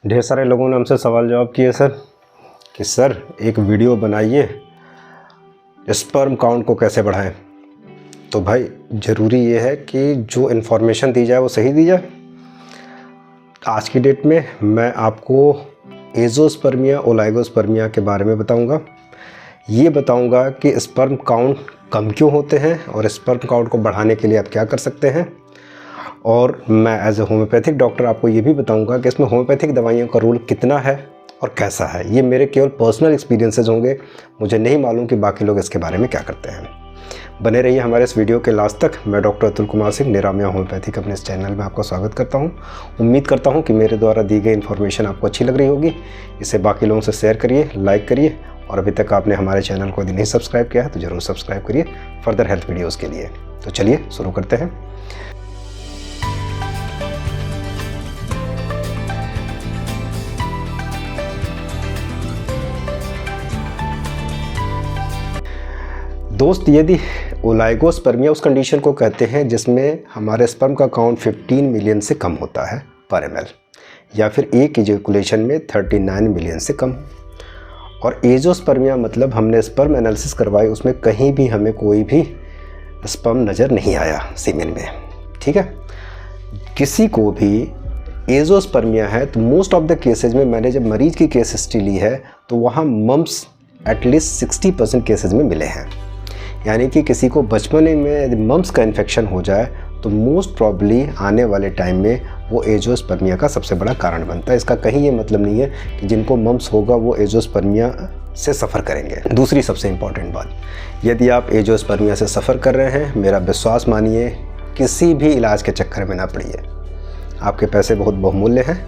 ढेर सारे लोगों ने हमसे सवाल जवाब किए सर कि सर एक वीडियो बनाइए स्पर्म काउंट को कैसे बढ़ाएं। तो भाई ज़रूरी ये है कि जो इन्फॉर्मेशन दी जाए वो सही दी जाए। आज की डेट में मैं आपको एज़ोस्पर्मिया ओलाइगोस्पर्मिया के बारे में बताऊंगा। ये बताऊंगा कि स्पर्म काउंट कम क्यों होते हैं और स्पर्म काउंट को बढ़ाने के लिए आप क्या कर सकते हैं। और मैं एज ए होम्योपैथिक डॉक्टर आपको ये भी बताऊंगा कि इसमें होम्योपैथिक दवाइयों का रोल कितना है और कैसा है। ये मेरे केवल पर्सनल एक्सपीरियंसेस होंगे, मुझे नहीं मालूम कि बाकी लोग इसके बारे में क्या करते हैं। बने रहिए हमारे इस वीडियो के लास्ट तक। मैं डॉक्टर अतुल कुमार सिंह निरामया होम्योपैथिक अपने इस चैनल में आपका स्वागत करता हूं। उम्मीद करता हूं कि मेरे द्वारा दी गई इन्फॉर्मेशन आपको अच्छी लग रही होगी। इसे बाकी लोगों से शेयर करिए, लाइक करिए और अभी तक आपने हमारे चैनल को यदि नहीं सब्सक्राइब किया है तो ज़रूर सब्सक्राइब करिए फर्दर हेल्थ वीडियोज़ के लिए। तो चलिए शुरू करते हैं। दोस्त, यदि ओलाइगोस्पर्मिया उस कंडीशन को कहते हैं जिसमें हमारे स्पर्म का काउंट 15 मिलियन से कम होता है पर ml, या फिर एक इजैकुलेशन में 39 मिलियन से कम। और एज़ोस्पर्मिया मतलब हमने स्पर्म एनालिसिस करवाई, उसमें कहीं भी हमें कोई भी स्पर्म नज़र नहीं आया सीमेन में। ठीक है, किसी को भी एज़ोस्पर्मिया है तो मोस्ट ऑफ द केसेज में मैंने जब मरीज की केस हिस्ट्री ली है तो वहाँ मम्स एटलीस्ट 60% केसेज में मिले हैं। यानी कि किसी को बचपन में यदि मम्स का इन्फेक्शन हो जाए तो मोस्ट प्रॉब्ली आने वाले टाइम में वो एज़ोस्पर्मिया का सबसे बड़ा कारण बनता है। इसका कहीं ये मतलब नहीं है कि जिनको मम्स होगा वो एज़ोस्पर्मिया से सफ़र करेंगे। दूसरी सबसे इम्पॉर्टेंट बात, यदि आप एज़ोस्पर्मिया से सफ़र कर रहे हैं, मेरा विश्वास मानिए, किसी भी इलाज के चक्कर में ना पड़िए। आपके पैसे बहुत बहुमूल्य हैं,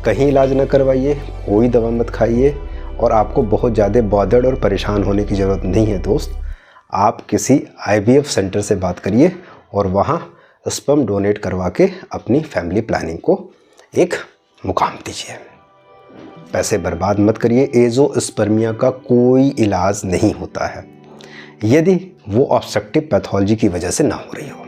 कहीं इलाज न करवाइए, कोई दवा मत खाइए और आपको बहुत ज़्यादा बॉदर्ड और परेशान होने की ज़रूरत नहीं है। दोस्त, आप किसी IVF सेंटर से बात करिए और वहाँ स्पर्म डोनेट करवा के अपनी फैमिली प्लानिंग को एक मुकाम दीजिए। पैसे बर्बाद मत करिए। एज़ोस्पर्मिया का कोई इलाज नहीं होता है यदि वो ऑब्स्ट्रक्टिव पैथोलॉजी की वजह से ना हो रही हो,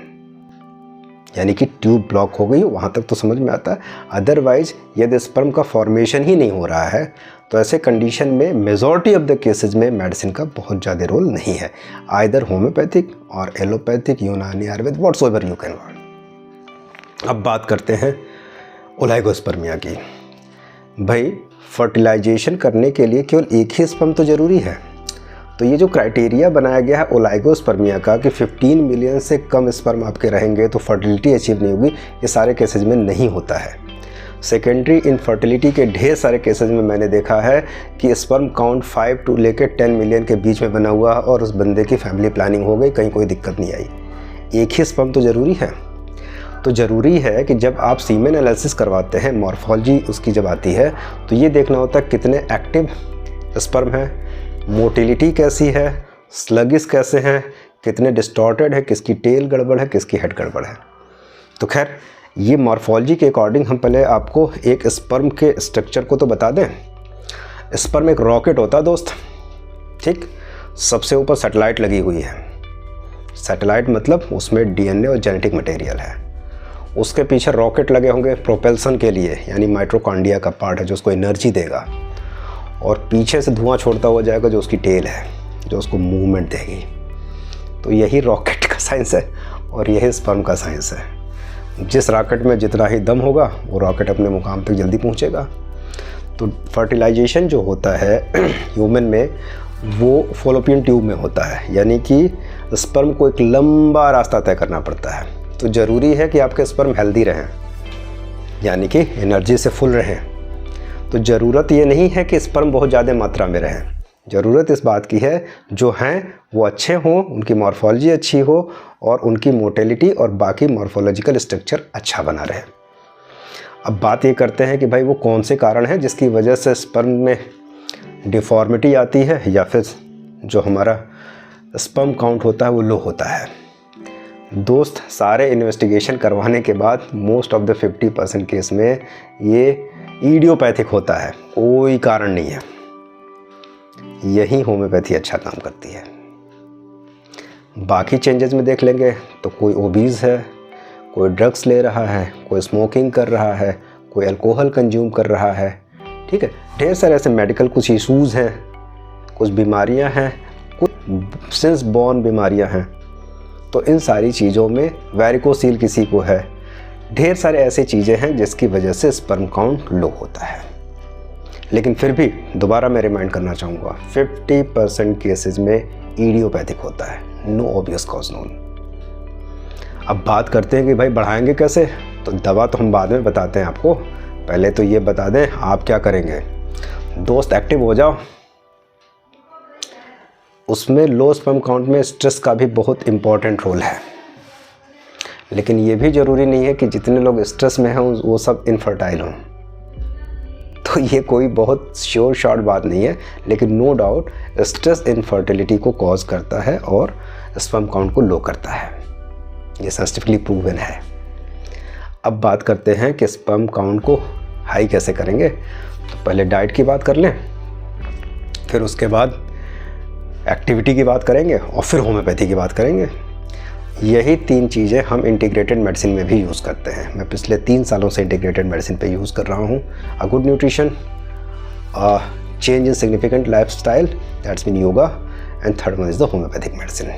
यानी कि ट्यूब ब्लॉक हो गई हो, वहाँ तक तो समझ में आता है। अदरवाइज यदि स्पर्म का फॉर्मेशन ही नहीं हो रहा है तो ऐसे कंडीशन में मेजॉरिटी ऑफ द केसेस में मेडिसिन का बहुत ज़्यादा रोल नहीं है। आइदर होम्योपैथिक और एलोपैथिक, यूनानी, Ayurveda, whatsoever you can want. अब बात करते हैं ओलाइगोस्पर्मिया की। भाई, फर्टिलाइजेशन करने के लिए केवल एक ही स्पर्म तो ज़रूरी है। तो ये जो क्राइटेरिया बनाया गया है ओलाइगोस्पर्मिया का कि 15 मिलियन से कम स्पर्म आपके रहेंगे तो फर्टिलिटी अचीव नहीं होगी, ये सारे केसेज में नहीं होता है। सेकेंडरी इनफर्टिलिटी के ढेर सारे केसेज में मैंने देखा है कि स्पर्म काउंट 5 टू लेकर 10 मिलियन के बीच में बना हुआ और उस बंदे की फैमिली प्लानिंग हो गई, कहीं कोई दिक्कत नहीं आई। एक ही स्पर्म तो ज़रूरी है। तो ज़रूरी है कि जब आप सीमेन एनालिसिस करवाते हैं, मॉर्फोलॉजी उसकी जब आती है तो ये देखना होता है कितने एक्टिव स्पर्म हैं, मोटिलिटी कैसी है, स्लगिस कैसे हैं, कितने डिस्टॉर्टेड है, किसकी टेल गड़बड़ है, किसकी हेड गड़बड़ है। तो खैर, ये मॉर्फोलॉजी के अकॉर्डिंग हम पहले आपको एक स्पर्म के स्ट्रक्चर को तो बता दें। स्पर्म एक रॉकेट होता है दोस्त। ठीक, सबसे ऊपर सैटेलाइट लगी हुई है। सैटेलाइट मतलब उसमें DNA और जेनेटिक मटेरियल है। उसके पीछे रॉकेट लगे होंगे प्रोपेल्सन के लिए, यानी माइटोकॉन्ड्रिया का पार्ट है जो उसको एनर्जी देगा, और पीछे से धुआं छोड़ता हुआ जाएगा जो उसकी टेल है, जो उसको मूवमेंट देगी। तो यही रॉकेट का साइंस है और यही स्पर्म का साइंस है। जिस रॉकेट में जितना ही दम होगा वो रॉकेट अपने मुकाम तक जल्दी पहुंचेगा। तो फर्टिलाइजेशन जो होता है ह्यूमन में वो फॉलोपियन ट्यूब में होता है, यानी कि स्पर्म को एक लंबा रास्ता तय करना पड़ता है। तो ज़रूरी है कि आपके स्पर्म हेल्दी रहें, यानी कि एनर्जी से फुल रहें। तो ज़रूरत ये नहीं है कि स्पर्म बहुत ज़्यादा मात्रा में रहें, ज़रूरत इस बात की है जो हैं वो अच्छे हों, उनकी मॉर्फोलॉजी अच्छी हो और उनकी मोटिलिटी और बाकी मॉर्फोलॉजिकल स्ट्रक्चर अच्छा बना रहे। अब बात ये करते हैं कि भाई वो कौन से कारण हैं जिसकी वजह से स्पर्म में डिफॉर्मिटी आती है या फिर जो हमारा स्पर्म काउंट होता है वो लो होता है। दोस्त, सारे इन्वेस्टिगेशन करवाने के बाद मोस्ट ऑफ द 50% केस में ये इडियोपैथिक होता है, कोई कारण नहीं है। यही होम्योपैथी अच्छा काम करती है। बाकी चेंजेस में देख लेंगे तो कोई ओबीज है, कोई ड्रग्स ले रहा है, कोई स्मोकिंग कर रहा है, कोई अल्कोहल कंज्यूम कर रहा है, ठीक है, ढेर सारे ऐसे मेडिकल कुछ इश्यूज़ हैं, कुछ बीमारियां हैं, कुछ सिंस बॉर्न बीमारियां हैं। तो इन सारी चीज़ों में वैरिकोसील किसी को है, ढेर सारे ऐसी चीज़ें हैं जिसकी वजह से स्पर्म काउंट लो होता है। लेकिन फिर भी दोबारा मैं रिमाइंड करना चाहूँगा 50% केसेस में इडियोपैथिक होता है, नो ऑब्वियस कॉज नोन। अब बात करते हैं कि भाई बढ़ाएंगे कैसे, तो दवा तो हम बाद में बताते हैं आपको, पहले तो ये बता दें आप क्या करेंगे। दोस्त एक्टिव हो जाओ। उसमें लो स्पर्म काउंट में स्ट्रेस का भी बहुत इम्पॉर्टेंट रोल है, लेकिन ये भी ज़रूरी नहीं है कि जितने लोग स्ट्रेस में हैं वो सब इनफर्टाइल हों। तो ये कोई बहुत श्योर शॉर्ट बात नहीं है, लेकिन नो डाउट स्ट्रेस इनफर्टिलिटी को कॉज करता है और स्पर्म काउंट को लो करता है, ये साइंटिफिकली प्रूवन है। अब बात करते हैं कि स्पर्म काउंट को हाई कैसे करेंगे। तो पहले डाइट की बात कर लें, फिर उसके बाद एक्टिविटी की बात करेंगे और फिर होम्योपैथी की बात करेंगे। यही 3 चीज़ें हम इंटीग्रेटेड मेडिसिन में भी यूज़ करते हैं। मैं पिछले 3 सालों से इंटीग्रेटेड मेडिसिन पे यूज़ कर रहा हूँ। A good nutrition, change in significant lifestyle, that's mean yoga, and third one is the homeopathic medicine.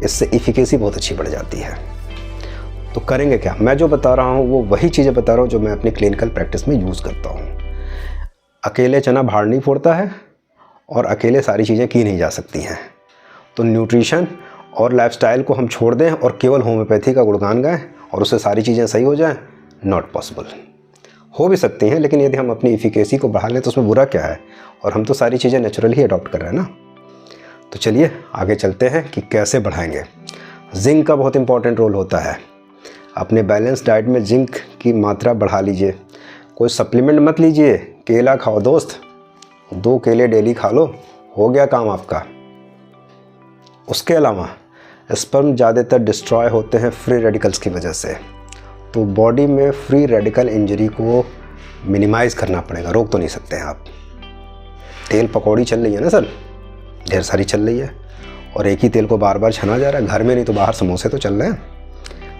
इससे इफिकेसी बहुत अच्छी बढ़ जाती है। तो करेंगे क्या, मैं जो बता रहा हूँ वो वही चीज़ें बता रहा हूँ जो मैं अपनी क्लिनिकल प्रैक्टिस में यूज़ करता हूँ। अकेले चना भाड़ नहीं फोड़ता है और अकेले सारी चीज़ें की नहीं जा सकती हैं। तो न्यूट्रिशन और लाइफस्टाइल को हम छोड़ दें और केवल होम्योपैथी का गुणगान गाएं और उससे सारी चीज़ें सही हो जाएं, नॉट पॉसिबल। हो भी सकती हैं, लेकिन यदि हम अपनी इफिकेसी को बढ़ा लें तो उसमें बुरा क्या है, और हम तो सारी चीज़ें नेचुरली अडॉप्ट कर रहे हैं ना। तो चलिए आगे चलते हैं कि कैसे बढ़ाएंगे। जिंक का बहुत इंपॉर्टेंट रोल होता है। अपने बैलेंस डाइट में जिंक की मात्रा बढ़ा लीजिए। कोई सप्लीमेंट मत लीजिए, केला खाओ दोस्त, 2 केले डेली खा लो, हो गया काम आपका। उसके अलावा स्पर्म ज़्यादातर डिस्ट्रॉय होते हैं फ्री रेडिकल्स की वजह से, तो बॉडी में फ्री रेडिकल इंजरी को मिनिमाइज़ करना पड़ेगा। रोक तो नहीं सकते हैं आप। तेल पकौड़ी चल रही है ना सर, ढेर सारी चल रही है, और एक ही तेल को बार बार छना जा रहा है, घर में नहीं तो बाहर समोसे तो चल रहे हैं।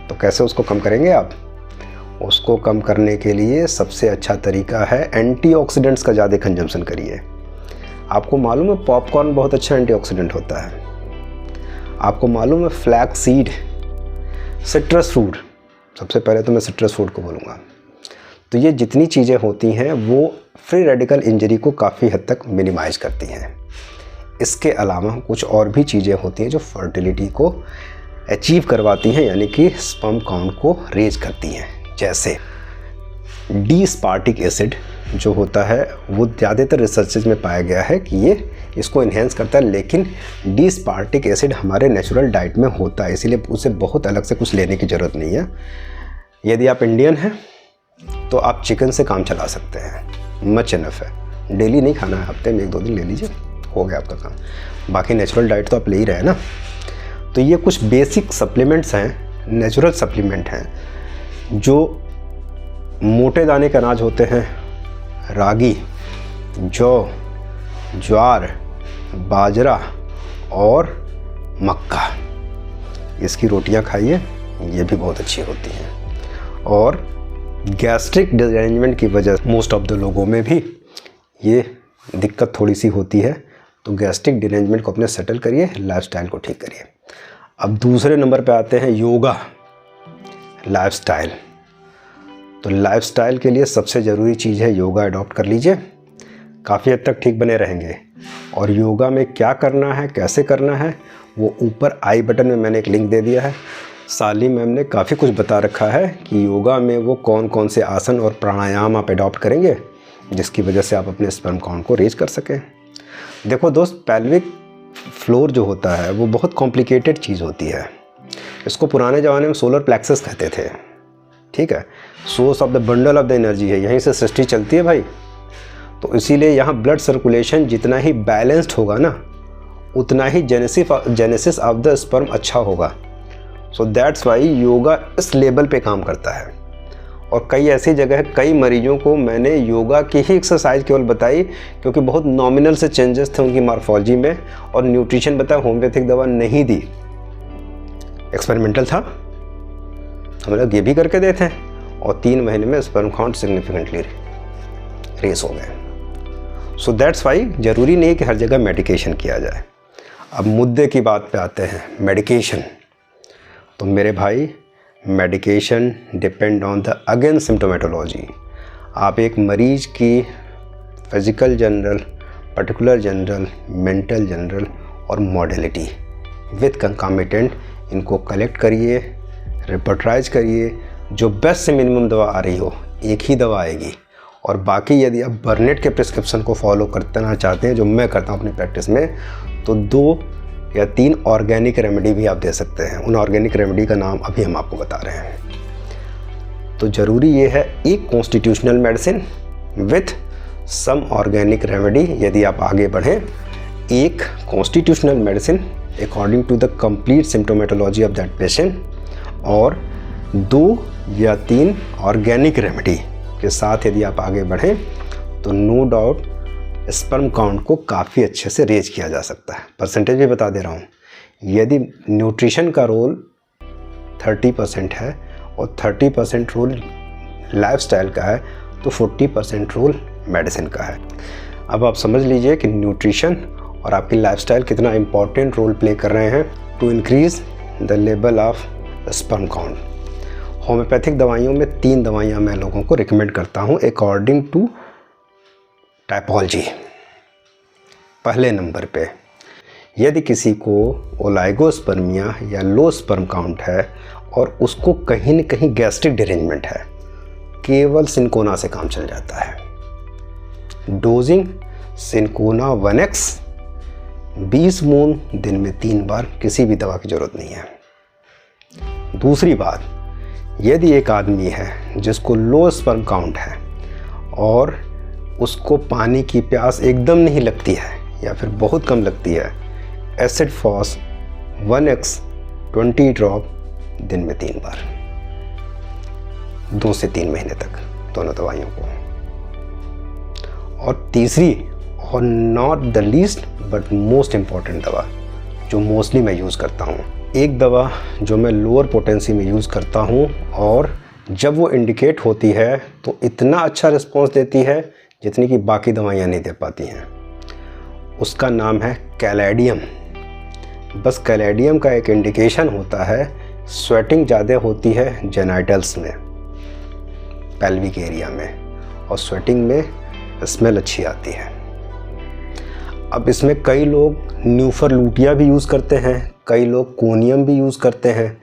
तो कैसे उसको कम करेंगे आप? उसको कम करने के लिए सबसे अच्छा तरीका है एंटीऑक्सीडेंट्स का ज़्यादा कंजम्पशन करिए। आपको मालूम है पॉपकॉर्न बहुत अच्छा एंटीऑक्सीडेंट होता है। आपको मालूम है फ्लैक्स सीड, सिट्रस फ्रूट, सबसे पहले तो मैं सिट्रस फ्रूट को बोलूँगा। तो ये जितनी चीज़ें होती हैं वो फ्री रेडिकल इंजरी को काफ़ी हद तक मिनिमाइज करती हैं। इसके अलावा कुछ और भी चीज़ें होती हैं जो फर्टिलिटी को अचीव करवाती हैं, यानी कि स्पर्म काउंट को रेज करती हैं। जैसे डी स्पार्टिक एसिड जो होता है वो ज़्यादातर रिसर्चेज में पाया गया है कि ये इसको इन्हेंस करता है, लेकिन डी स्पार्टिक एसिड हमारे नेचुरल डाइट में होता है, इसीलिए उसे बहुत अलग से कुछ लेने की ज़रूरत नहीं है। यदि आप इंडियन हैं तो आप चिकन से काम चला सकते हैं, मच इनफ है। डेली नहीं खाना है, हफ्ते में 1-2 दिन ले लीजिए, हो गया आपका काम। बाकी नेचुरल डाइट तो आप ले ही रहे हैं ना। तो ये कुछ बेसिक सप्लीमेंट्स हैं, नेचुरल सप्लीमेंट हैं, जो मोटे दाने के अनाज होते हैं, रागी, जौ, ज्वार, बाजरा और मक्का, इसकी रोटियां खाइए, ये भी बहुत अच्छी होती हैं। और गैस्ट्रिक डिसअरेंजमेंट की वजह से मोस्ट ऑफ द लोगों में भी ये दिक्कत थोड़ी सी होती है, तो गैस्ट्रिक डिसअरेंजमेंट को अपने सेटल करिए, लाइफस्टाइल को ठीक करिए। अब दूसरे नंबर पे आते हैं योगा, लाइफस्टाइल। तो लाइफस्टाइल के लिए सबसे ज़रूरी चीज़ है योगा अडॉप्ट कर लीजिए, काफ़ी हद तक ठीक बने रहेंगे। और योगा में क्या करना है, कैसे करना है, वो ऊपर आई बटन में मैंने एक लिंक दे दिया है। साली मैम ने काफ़ी कुछ बता रखा है कि योगा में वो कौन कौन से आसन और प्राणायाम आप अडॉप्ट करेंगे जिसकी वजह से आप अपने स्पर्म काउंट को रेज कर सकें। देखो दोस्त, पेल्विक फ्लोर जो होता है वो बहुत कॉम्प्लिकेटेड चीज़ होती है। इसको पुराने ज़माने में सोलर प्लेक्सस कहते थे, ठीक है। Source of the bundle of the energy है, यहीं से सृष्टि चलती है भाई। तो इसीलिए यहाँ ब्लड सर्कुलेशन जितना ही बैलेंस्ड होगा ना, उतना ही जेनेसिस ऑफ द स्पर्म अच्छा होगा। सो दैट्स वाई योगा इस लेवल पे काम करता है। और कई ऐसी जगह है, कई मरीजों को मैंने योगा की ही एक्सरसाइज केवल बताई क्योंकि बहुत नॉमिनल से चेंजेस थे उनकी मॉर्फोलॉजी में, और न्यूट्रिशन बताया, होम्योपैथिक दवा नहीं दी, एक्सपेरिमेंटल था, हम लोग ये भी करके देते हैं। और 3 महीने में स्पर्म काउंट सिग्निफिकेंटली रेस हो गए। सो दैट्स वाई ज़रूरी नहीं है कि हर जगह मेडिकेशन किया जाए। अब मुद्दे की बात पे आते हैं, मेडिकेशन। तो मेरे भाई, medication depend on the again symptomatology. आप एक मरीज की physical general, particular general, mental general और मॉडलिटी विथ कंकामिटेंट इनको कलेक्ट करिए, रिपोर्टराइज करिए। जो बेस्ट से मिनिमम दवा आ रही हो, एक ही दवा आएगी। और बाकी यदि आप बर्नेट के प्रिस्क्रिप्शन को फॉलो करना चाहते हैं, जो मैं करता हूँ अपनी प्रैक्टिस में, तो 2 या 3 ऑर्गेनिक रेमेडी भी आप दे सकते हैं। उन ऑर्गेनिक रेमेडी का नाम अभी हम आपको बता रहे हैं। तो ज़रूरी ये है एक constitutional medicine with some organic remedy. यदि आप आगे बढ़ें, एक constitutional medicine according to the complete symptomatology of that patient, और 2 या 3 ऑर्गेनिक रेमेडी के साथ यदि आप आगे बढ़ें तो नो डाउट स्पर्म काउंट को काफ़ी अच्छे से रेज किया जा सकता है। परसेंटेज भी बता दे रहा हूँ। यदि न्यूट्रिशन का रोल 30% है और 30% रोल लाइफस्टाइल का है, तो 40% रोल मेडिसिन का है। अब आप समझ लीजिए कि न्यूट्रिशन और आपकी लाइफस्टाइल कितना इम्पॉर्टेंट रोल प्ले कर रहे हैं to increase the level of sperm count. Homeopathic दवाइयों में 3 दवाइयाँ मैं लोगों को रिकमेंड करता हूँ अकॉर्डिंग टू टाइपोलॉजी। पहले नंबर पे, यदि किसी को ओलाइगोस्पर्मिया या लो स्पर्म काउंट है और उसको कहीं न कहीं गैस्ट्रिक डिरेंजमेंट है, केवल सिनकोना से काम चल जाता है। डोजिंग सिनकोना 1x 20 मून दिन में 3 बार, किसी भी दवा की ज़रूरत नहीं है। दूसरी बात, यदि एक आदमी है जिसको लो स्पर्म काउंट है और उसको पानी की प्यास एकदम नहीं लगती है या फिर बहुत कम लगती है, एसिड फॉस 1x 20 ड्रॉप दिन में 3 बार, 2 से 3 महीने तक दोनों दवाइयों को। और तीसरी और not the least but most important दवा जो मोस्टली मैं यूज़ करता हूँ, एक दवा जो मैं लोअर पोटेंसी में यूज़ करता हूँ और जब वो इंडिकेट होती है तो इतना अच्छा रिस्पॉन्स देती है जितनी कि बाकी दवाइयाँ नहीं दे पाती हैं। उसका नाम है कैलेडियम। बस कैलेडियम का एक इंडिकेशन होता है, स्वेटिंग ज़्यादा होती है जेनाइटल्स में, पेल्विक एरिया में, और स्वेटिंग में स्मेल अच्छी आती है। अब इसमें कई लोग न्यूफर लूटिया भी यूज़ करते हैं, कई लोग कोनियम भी यूज़ करते हैं,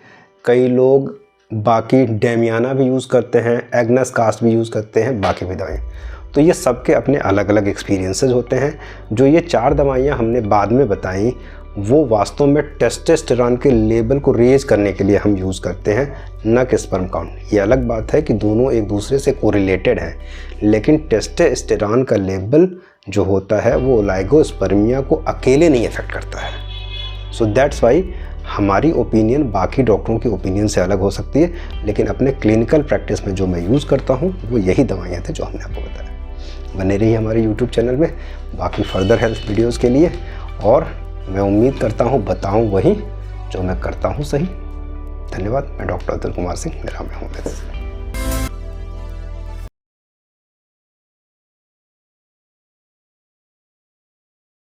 कई लोग बाकी डेमियाना भी यूज़ करते हैं, एग्नस कास्ट भी यूज़ करते हैं, बाकी भी दवाएँ। तो ये सबके अपने अलग अलग एक्सपीरियंसेस होते हैं। जो ये 4 दवाइयाँ हमने बाद में बताई, वो वास्तव में टेस्टोस्टेरोन के लेवल को रेज करने के लिए हम यूज़ करते हैं, न कि स्पर्म काउंट। ये अलग बात है कि दोनों एक दूसरे से कोरिलेटेड हैं, लेकिन टेस्टोस्टेरोन का लेवल जो होता है वो ओलाइगोस्पर्मिया को अकेले नहीं इफेक्ट करता है। सो दैट्स वाई हमारी ओपिनियन बाकी डॉक्टरों की ओपिनियन से अलग हो सकती है, लेकिन अपने क्लिनिकल प्रैक्टिस में जो मैं यूज़ करता हूँ वो यही दवाइयाँ थे जो हमने आपको बताया। बने रहिए हमारे यूट्यूब चैनल में बाकी फर्दर हेल्थ वीडियोज़ के लिए, और मैं उम्मीद करता हूँ बताऊँ वही जो मैं करता हूँ सही। धन्यवाद। मैं डॉक्टर अतुल कुमार सिंह, मेरा नाम है होम्योपैथ।